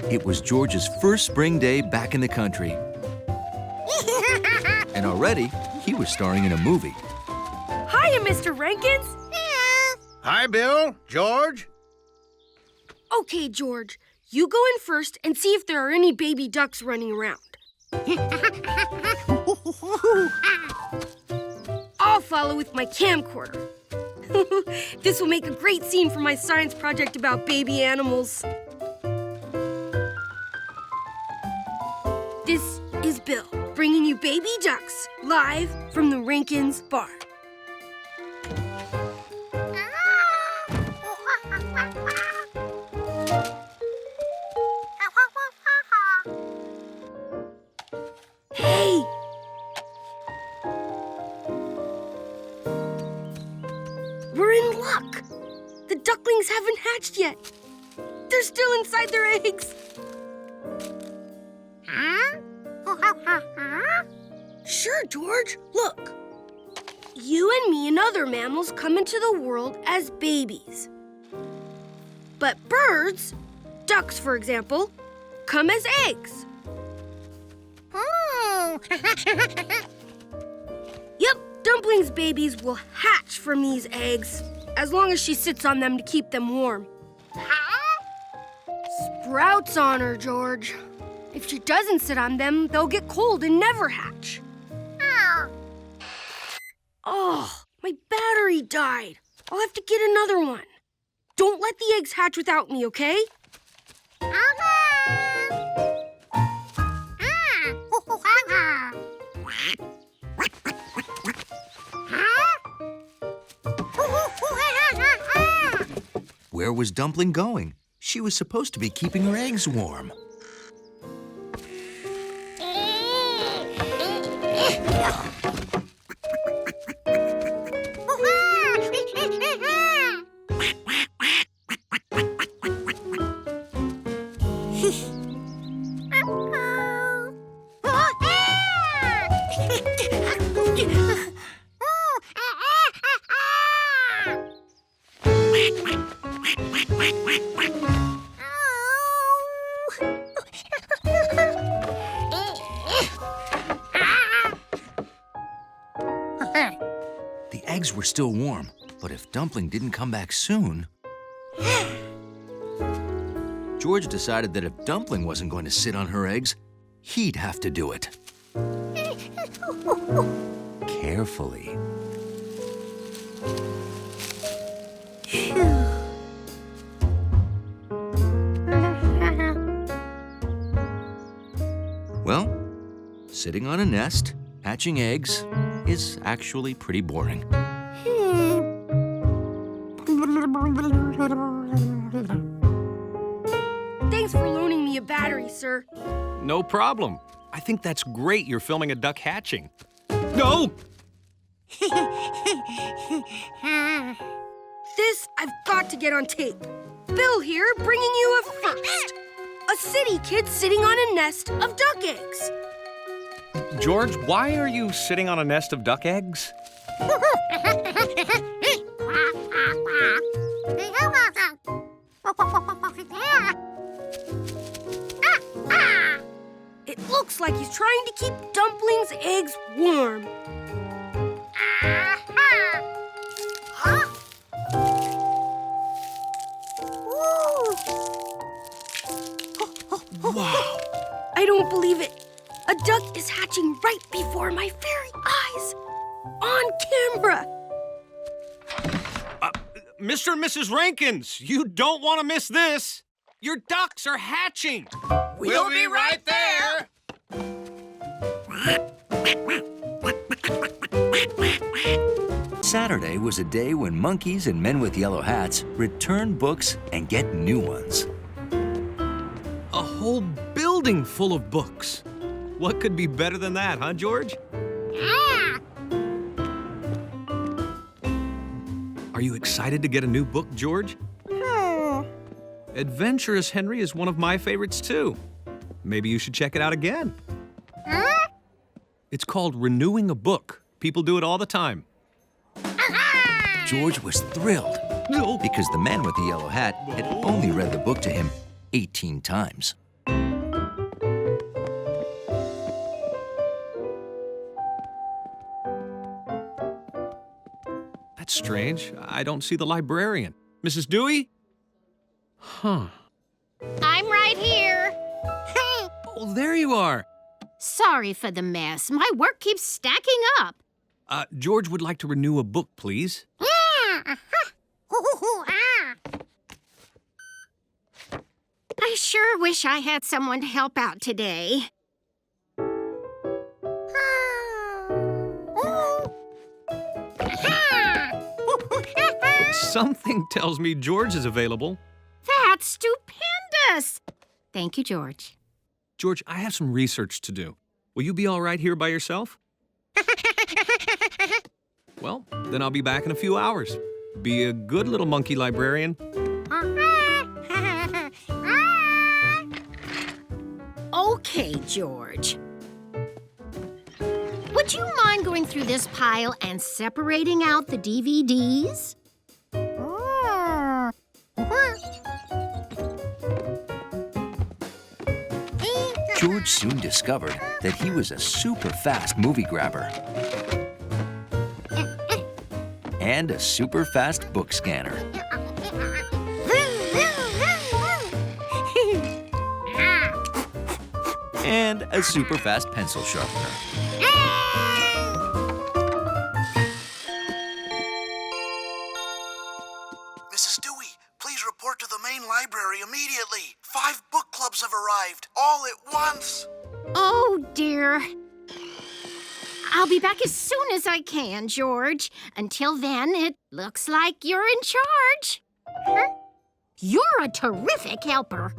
It was George's first spring day back in the country. And already, he was starring in a movie. Hiya, Mr. Rankins. Hi, Bill. George. Okay, George. You go in first and see if there are any baby ducks running around. I'll follow with my camcorder. This will make a great scene for my science project about baby animals. This is Bill, bringing you baby ducks, live from the Rankins barn. Hey! We're in luck. The ducklings haven't hatched yet. They're still inside their eggs. Sure, George. Look. You and me and other mammals come into the world as babies. But birds, ducks for example, come as eggs. Yep, Dumpling's babies will hatch from these eggs as long as she sits on them to keep them warm. Sprouts on her, George. If she doesn't sit on them, they'll get cold and never hatch. Oh, my battery died. I'll have to get another one. Don't let the eggs hatch without me, okay? Where was Dumpling going? She was supposed to be keeping her eggs warm. The eggs were still warm, but if Dumpling didn't come back soon... George decided that if Dumpling wasn't going to sit on her eggs, he'd have to do it. Carefully. Well, sitting on a nest, hatching eggs, is actually pretty boring. Thanks for loaning me a battery, sir. No problem. I think that's great you're filming a duck hatching. No! This I've got to get on tape. Bill here, bringing you a first. A city kid sitting on a nest of duck eggs. George, why are you sitting on a nest of duck eggs? It looks like he's trying to keep Dumpling's eggs warm. Wow! I don't believe it. A duck is hatching right before my very eyes. On camera. Mr. and Mrs. Rankins, you don't want to miss this. Your ducks are hatching. We'll be right there. Saturday was a day when monkeys and men with yellow hats return books and get new ones. A whole building full of books. What could be better than that, huh, George? Are you excited to get a new book, George? Adventurous Henry is one of my favorites, too. Maybe you should check it out again. It's called renewing a book. People do it all the time. George was thrilled because the man with the yellow hat had only read the book to him 18 times. That's strange. I don't see the librarian. Mrs. Dewey? Huh. I'm right here. Oh, there you are. Sorry for the mess. My work keeps stacking up. George would like to renew a book, please. I sure wish I had someone to help out today. Something tells me George is available. That's stupendous. Thank you, George. George, I have some research to do. Will you be all right here by yourself? Well, then I'll be back in a few hours. Be a good little monkey librarian. Okay, George. Would you mind going through this pile and separating out the DVDs? George soon discovered that he was a super fast movie grabber and a super fast book scanner. And a super fast pencil sharpener. Mrs. Dewey, please report to the main library immediately. 5 book clubs have arrived, all at once. Oh, dear. I'll be back as soon as I can, George. Until then, it looks like you're in charge. Huh? You're a terrific helper.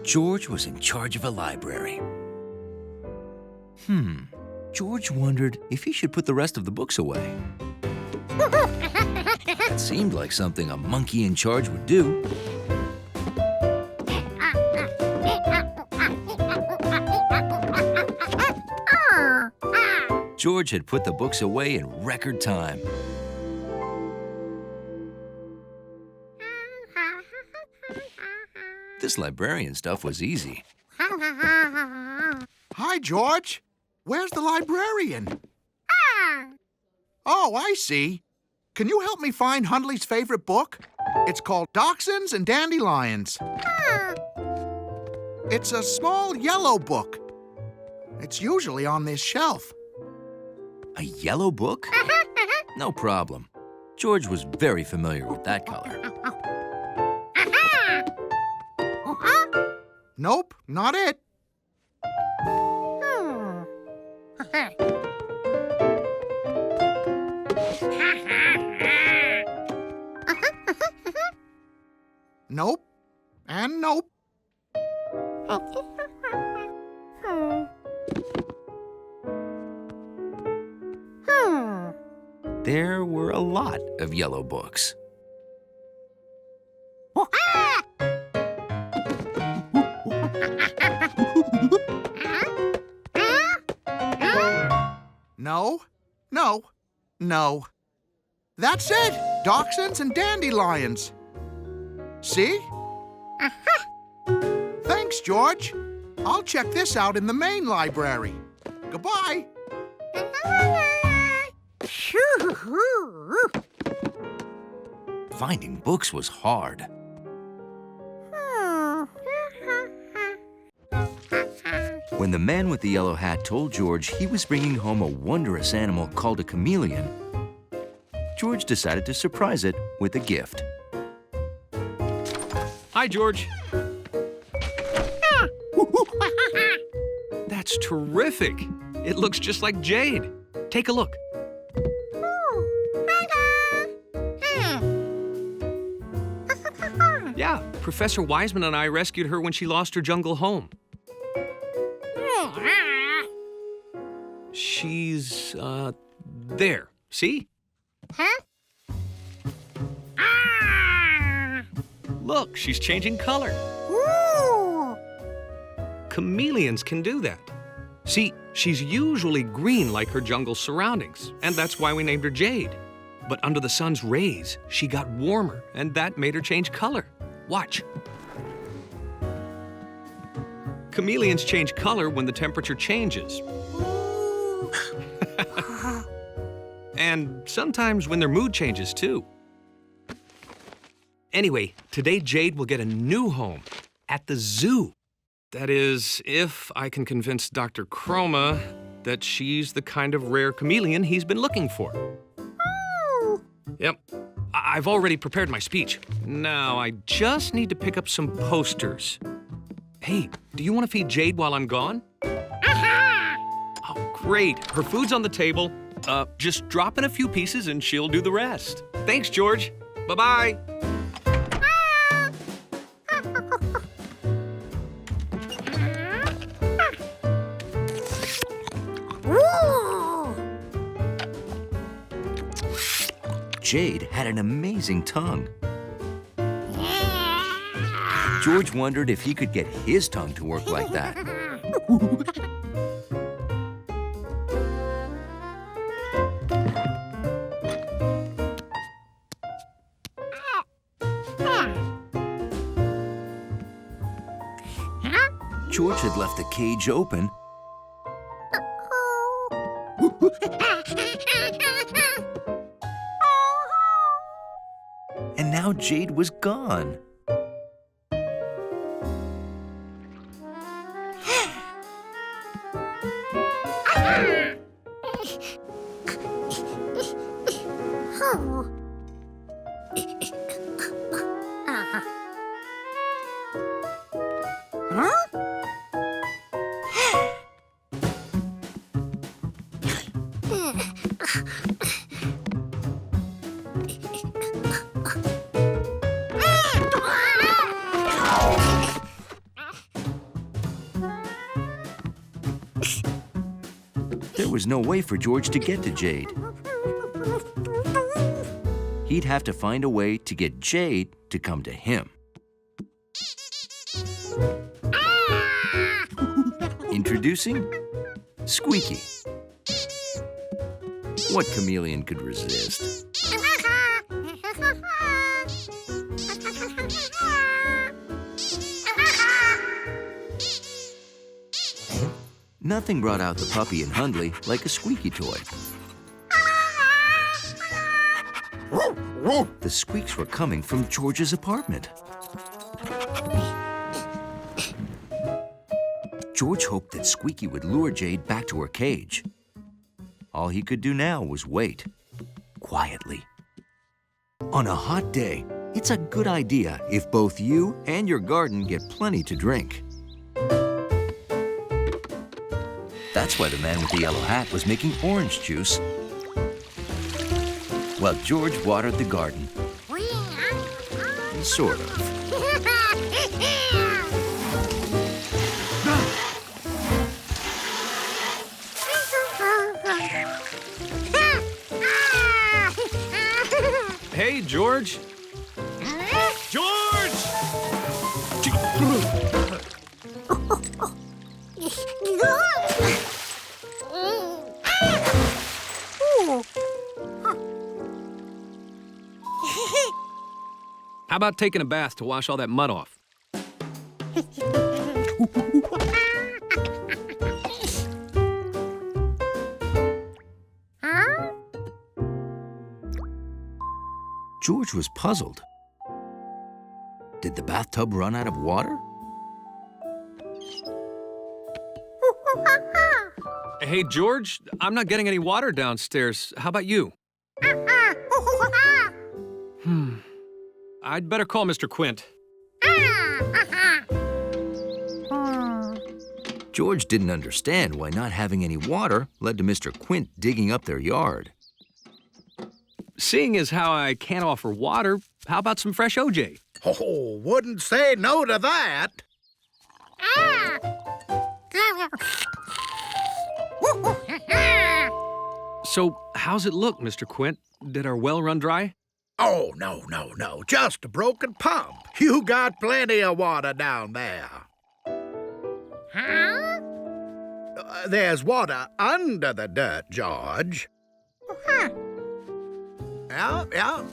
George was in charge of a library. George wondered if he should put the rest of the books away. It seemed like something a monkey in charge would do. George had put the books away in record time. This librarian stuff was easy. Hi, George. Where's the librarian? Oh, I see. Can you help me find Hundley's favorite book? It's called Dachshunds and Dandelions. It's a small yellow book. It's usually on this shelf. A yellow book? No problem. George was very familiar with that color. Nope, not it. Nope, and nope. There were a lot of yellow books. No, no, no. That's it! Dachshunds and Dandelions. See? Thanks, George. I'll check this out in the main library. Goodbye. Finding books was hard. When the man with the yellow hat told George he was bringing home a wondrous animal called a chameleon, George decided to surprise it with a gift. Hi, George. That's terrific. It looks just like Jade. Take a look. Yeah, Professor Wiseman and I rescued her when she lost her jungle home. She's, there. See? Look, she's changing color. Ooh. Chameleons can do that. See, she's usually green like her jungle surroundings, and that's why we named her Jade. But under the sun's rays, she got warmer, and that made her change color. Watch. Chameleons change color when the temperature changes. And sometimes when their mood changes, too. Anyway, today Jade will get a new home at the zoo. That is, if I can convince Dr. Chroma that she's the kind of rare chameleon he's been looking for. Oh. Yep, I've already prepared my speech. Now I just need to pick up some posters. Hey, do you want to feed Jade while I'm gone? Oh, great. Her food's on the table. Just drop in a few pieces and she'll do the rest. Thanks, George. Bye-bye. Jade had an amazing tongue. George wondered if he could get his tongue to work like that. George had left the cage open. And now Jade was gone. There was no way for George to get to Jade. He'd have to find a way to get Jade to come to him. Introducing Squeaky. What chameleon could resist? Nothing brought out the puppy and Hundley like a squeaky toy. The squeaks were coming from George's apartment. George hoped that Squeaky would lure Jade back to her cage. All he could do now was wait, quietly. On a hot day, it's a good idea if both you and your garden get plenty to drink. That's why the man with the yellow hat was making orange juice, while George watered the garden. Sort of. Hey, George. George! How about taking a bath to wash all that mud off? George was puzzled. Did the bathtub run out of water? Hey, George, I'm not getting any water downstairs. How about you? I'd better call Mr. Quint. George didn't understand why not having any water led to Mr. Quint digging up their yard. Seeing as how I can't offer water, how about some fresh OJ? Oh, wouldn't say no to that. So, how's it look, Mr. Quint? Did our well run dry? Oh, no, just a broken pump. You got plenty of water down there. Huh? There's water under the dirt, George. Huh. Yeah.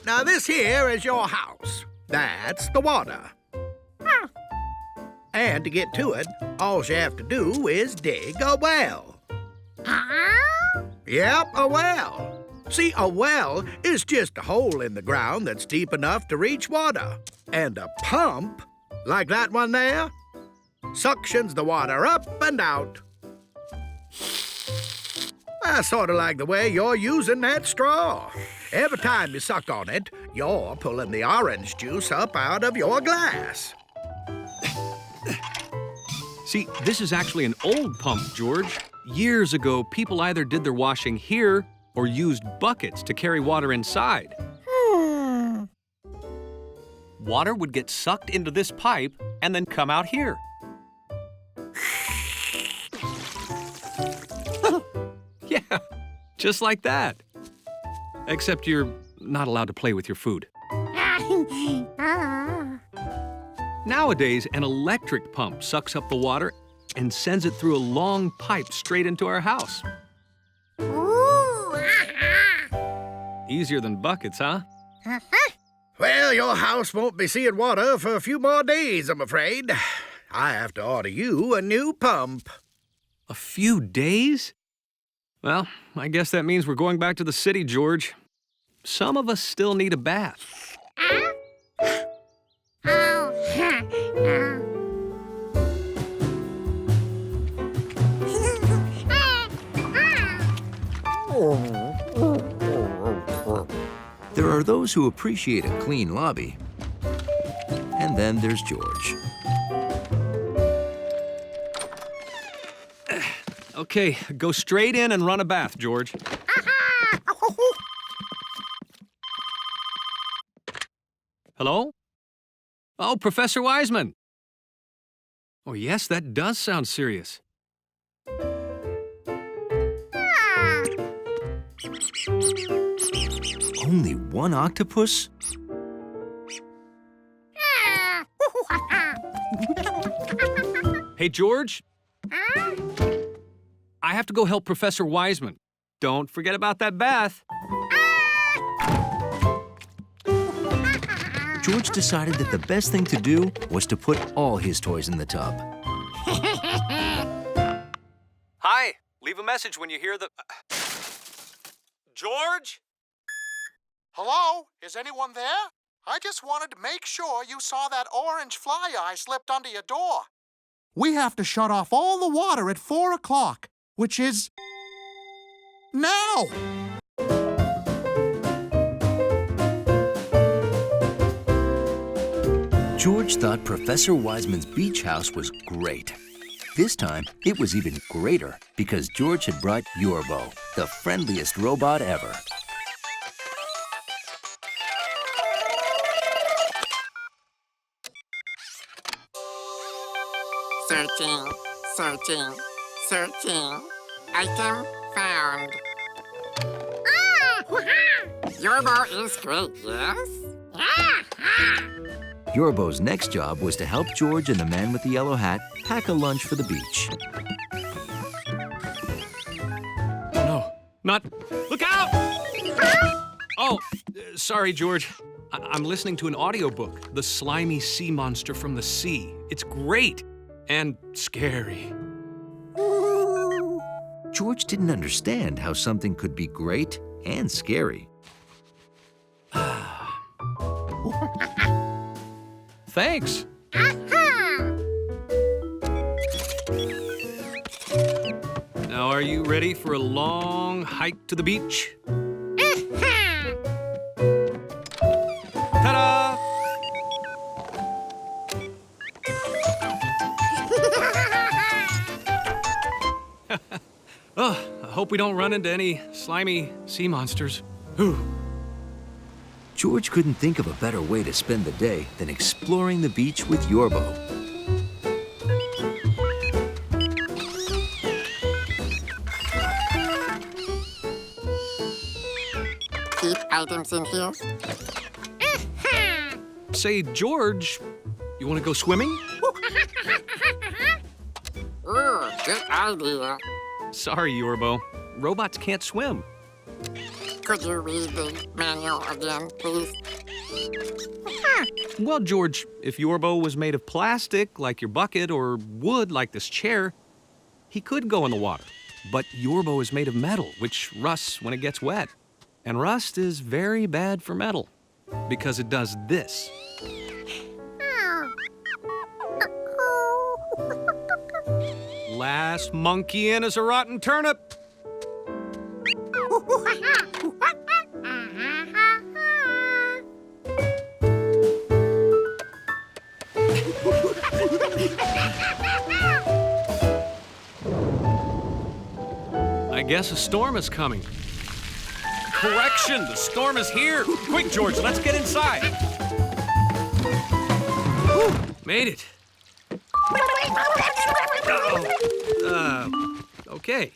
Now, this here is your house. That's the water. Huh. And to get to it, all you have to do is dig a well. Huh? Yep, a well. See, a well is just a hole in the ground that's deep enough to reach water. And a pump, like that one there, suctions the water up and out. Sort of like the way you're using that straw. Every time you suck on it, you're pulling the orange juice up out of your glass. See, this is actually an old pump, George. Years ago, people either did their washing here or used buckets to carry water inside. Water would get sucked into this pipe and then come out here. Yeah, just like that. Except you're not allowed to play with your food. Nowadays, an electric pump sucks up the water and sends it through a long pipe straight into our house. Easier than buckets, huh? Well, your house won't be seeing water for a few more days, I'm afraid. I have to order you a new pump. A few days? Well, I guess that means we're going back to the city, George. Some of us still need a bath. There are those who appreciate a clean lobby. And then there's George. Okay, go straight in and run a bath, George. Hello? Oh, Professor Wiseman. Oh, yes, that does sound serious. Only one octopus? Hey, George? I have to go help Professor Wiseman. Don't forget about that bath. George decided that the best thing to do was to put all his toys in the tub. Hi, leave a message when you hear the... George? Hello? Is anyone there? I just wanted to make sure you saw that orange fly eye slipped under your door. We have to shut off all the water at 4 o'clock, which is... now! George thought Professor Wiseman's beach house was great. This time, it was even greater because George had brought Yorbo, the friendliest robot ever. Searching. Item found. Yorbo is great, yes? Yorbo's next job was to help George and the man with the yellow hat pack a lunch for the beach. No, not... Look out! Oh, sorry, George. I'm listening to an audiobook, The Slimy Sea Monster from the Sea. It's great and scary. George didn't understand how something could be great and scary. Thanks. Now, are you ready for a long hike to the beach? Ta-da! Oh, I hope we don't run into any slimy sea monsters. Whew. George couldn't think of a better way to spend the day than exploring the beach with Yorbo. items in here? Say, George, you want to go swimming? Ooh, good idea. Sorry, Yorbo. Robots can't swim. Could you read the manual again, please? Well, George, if Yorbo was made of plastic, like your bucket, or wood, like this chair, he could go in the water. But Yorbo is made of metal, which rusts when it gets wet. And rust is very bad for metal, because it does this. Last monkey in is a rotten turnip. I guess a storm is coming. Correction, the storm is here. Quick, George, let's get inside. Made it. Okay.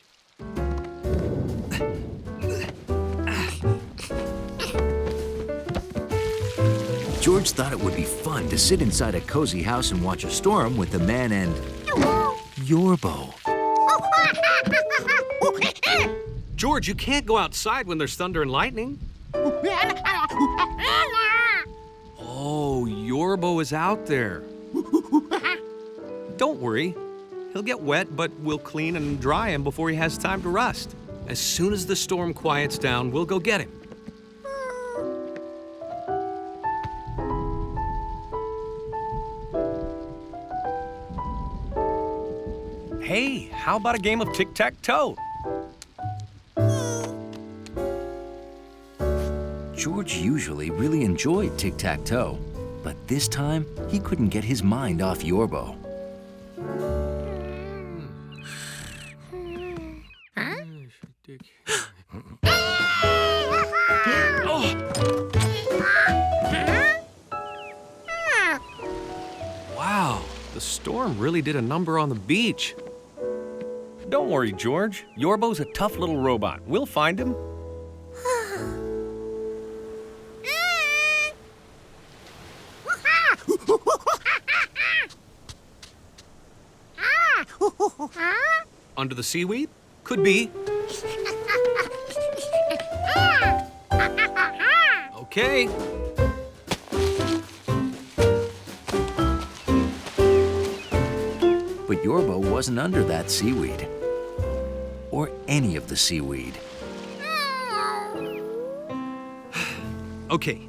George thought it would be fun to sit inside a cozy house and watch a storm with the man and Yorbo. George, you can't go outside when there's thunder and lightning. Oh, Yorbo is out there. Don't worry. He'll get wet, but we'll clean and dry him before he has time to rust. As soon as the storm quiets down, we'll go get him. Hey, how about a game of tic-tac-toe? George usually really enjoyed tic-tac-toe, but this time he couldn't get his mind off Yorbo. Wow, the storm really did a number on the beach. Don't worry, George. Yorbo's a tough little robot. We'll find him. Under the seaweed? Could be. Okay. But Yorbo wasn't under that seaweed. Or any of the seaweed. Okay,